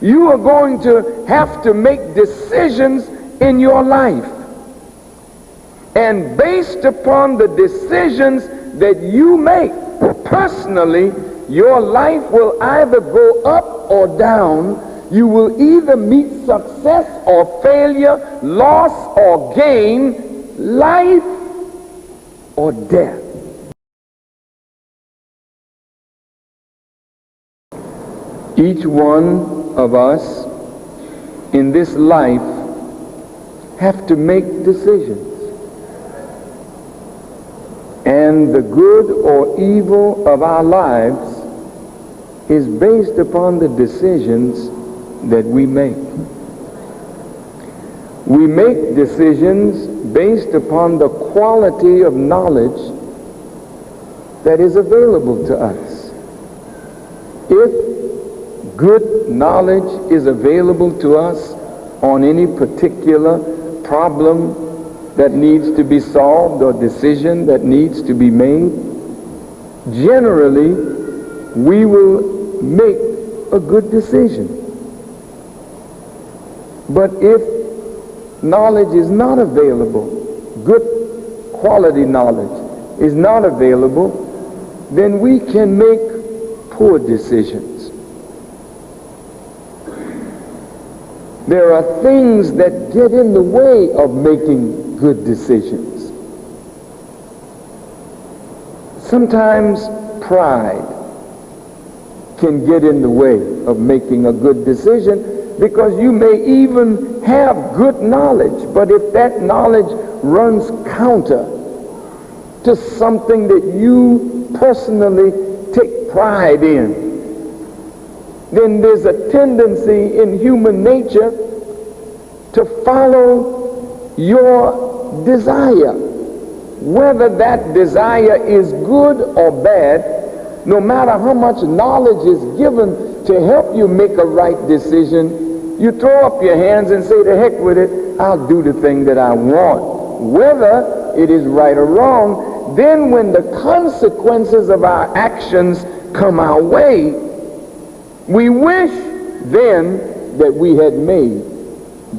You are going to have to make decisions in your life. And based upon the decisions that you make personally, your life will either go up or down. You will either meet success or failure, loss or gain, life or death. Each one of us in this life have to make decisions. And the good or evil of our lives is based upon the decisions that we make. We make decisions based upon the quality of knowledge that is available to us. If good knowledge is available to us on any particular problem that needs to be solved or decision that needs to be made, generally we will make a good decision. But if knowledge is not available, good quality knowledge is not available, then we can make poor decisions. There are things that get in the way of making good decisions. Sometimes pride can get in the way of making a good decision, because you may even have good knowledge, but if that knowledge runs counter to something that you personally take pride in, then there's a tendency in human nature to follow your desire. Whether that desire is good or bad, no matter how much knowledge is given to help you make a right decision, you throw up your hands and say, to heck with it, I'll do the thing that I want. Whether it is right or wrong, then when the consequences of our actions come our way, we wish then that we had made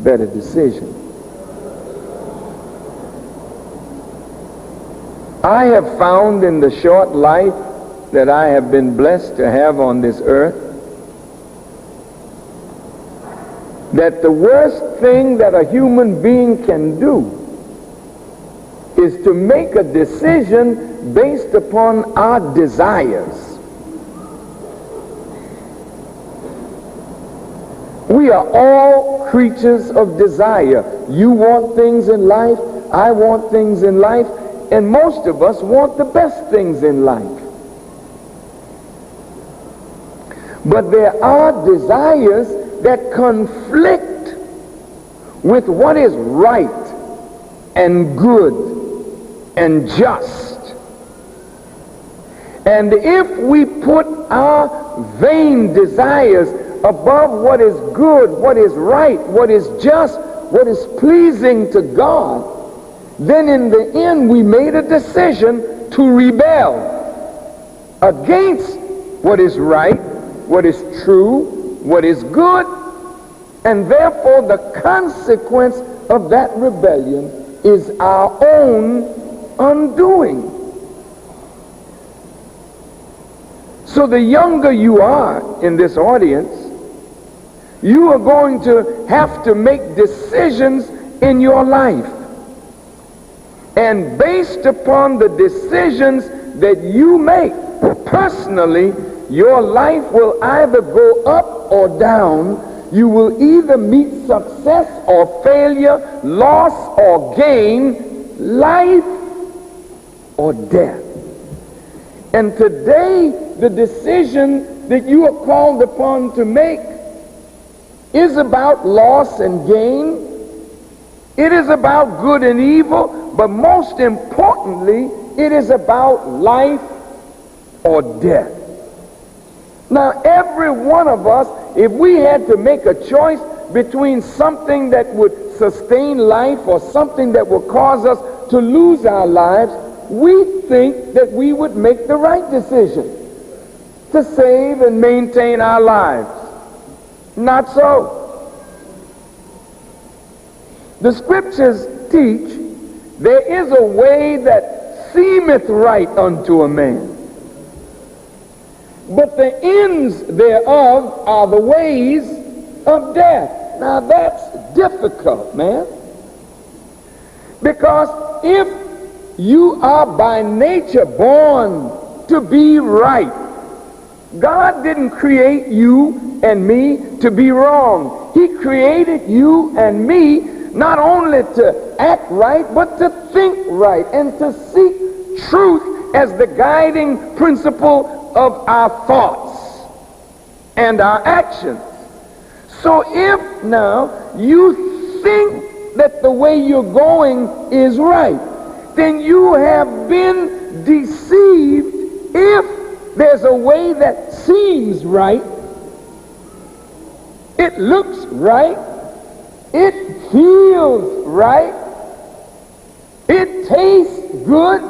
better decisions. I have found in the short life that I have been blessed to have on this earth that the worst thing that a human being can do is to make a decision based upon our desires. We are all creatures of desire. You want things in life, I want things in life, and most of us want the best things in life. But there are desires that conflict with what is right and good and just. And if we put our vain desires above what is good, what is right, what is just, what is pleasing to God, then in the end we made a decision to rebel against what is right, what is true, what is good, and therefore the consequence of that rebellion is our own undoing. So the younger you are in this audience, you are going to have to make decisions in your life. And based upon the decisions that you make personally, your life will either go up or down. You will either meet success or failure, loss or gain, life or death. And today, the decision that you are called upon to make is about loss and gain. It is about good and evil, but most importantly, it is about life or death. Now, every one of us, if we had to make a choice between something that would sustain life or something that would cause us to lose our lives, we think that we would make the right decision to save and maintain our lives. Not so. The scriptures teach there is a way that seemeth right unto a man, but the ends thereof are the ways of death. Now that's difficult, man. Because if you are by nature born to be right, God didn't create you and me to be wrong. He created you and me not only to act right, but to think right and to seek truth as the guiding principle of our thoughts and our actions. So if now you think that the way you're going is right, then you have been deceived. If there's a way that seems right, it looks right, it feels right, it tastes good,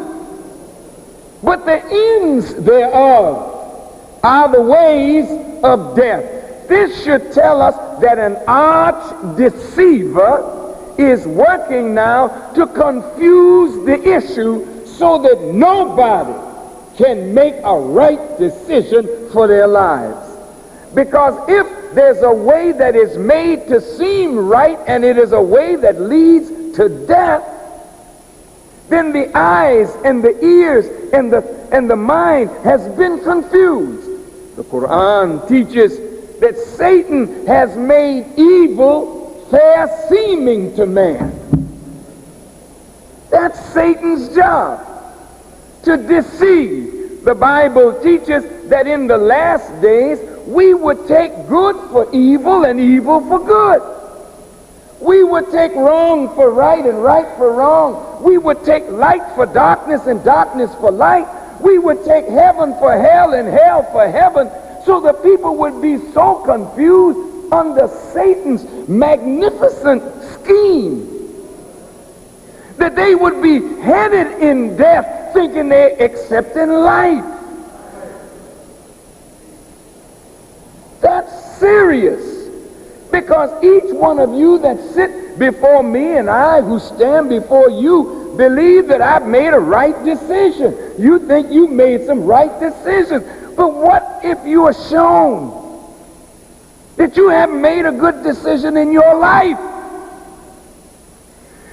but the ends thereof are the ways of death. This should tell us that an arch deceiver is working now to confuse the issue so that nobody can make a right decision for their lives. Because if there's a way that is made to seem right and it is a way that leads to death, then the eyes and the ears and the mind has been confused. The Quran teaches that Satan has made evil fair seeming to man. That's Satan's job, to deceive. The Bible teaches that in the last days we would take good for evil and evil for good. We would take wrong for right and right for wrong. We would take light for darkness and darkness for light. We would take heaven for hell and hell for heaven. So the people would be so confused under Satan's magnificent scheme that they would be headed in death thinking they're accepting life. That's serious, because each one of you that sit before me and I who stand before you believe that I've made a right decision. You think you made some right decisions. But what if you are shown that you haven't made a good decision in your life?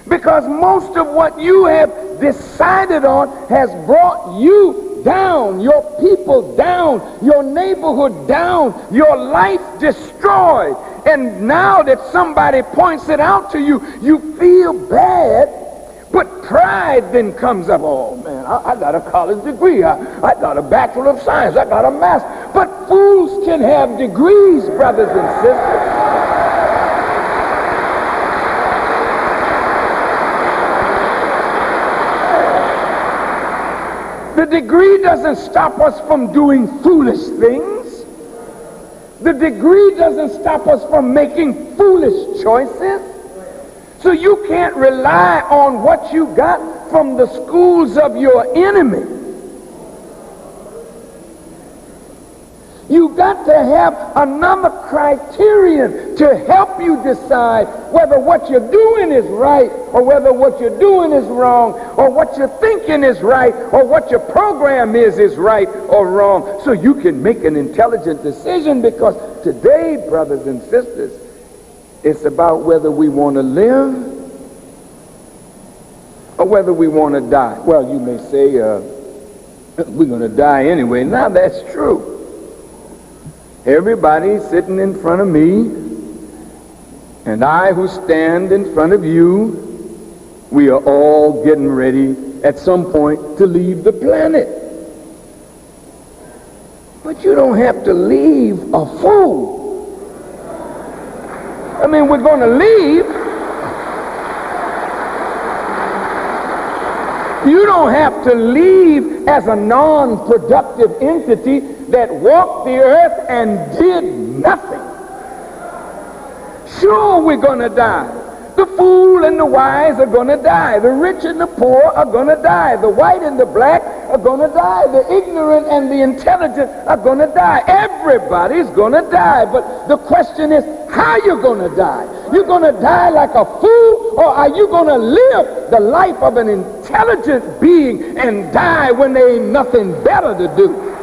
Because most of what you have decided on has brought you down, your people down, your neighborhood down, your life destroyed. And now that somebody points it out to you, you feel bad. But pride then comes up. Oh man, I got a college degree. I got a Bachelor of Science. I got a Master. But fools can have degrees, brothers and sisters. The degree doesn't stop us from doing foolish things. The degree doesn't stop us from making foolish choices. So you can't rely on what you got from the schools of your enemy. You got to have another criterion to help you decide whether what you're doing is right or whether what you're doing is wrong, or what you're thinking is right or what your program is right or wrong, so you can make an intelligent decision. Because today, brothers and sisters, it's about whether we want to live or whether we want to die. Well, you may say, we're going to die anyway. Now, that's true. Everybody sitting in front of me and I who stand in front of you, we are all getting ready at some point to leave the planet. But you don't have to leave a fool. I mean, we're going to leave. You don't have to leave as a non-productive entity that walked the earth and did nothing. Sure, we're going to die. The fool and the wise are going to die. The rich and the poor are going to die. The white and the black are going to die. The ignorant and the intelligent are going to die. Everybody's going to die, but the question is, how you going to die? You going to die like a fool, or are you going to live the life of an intelligent being and die when there ain't nothing better to do?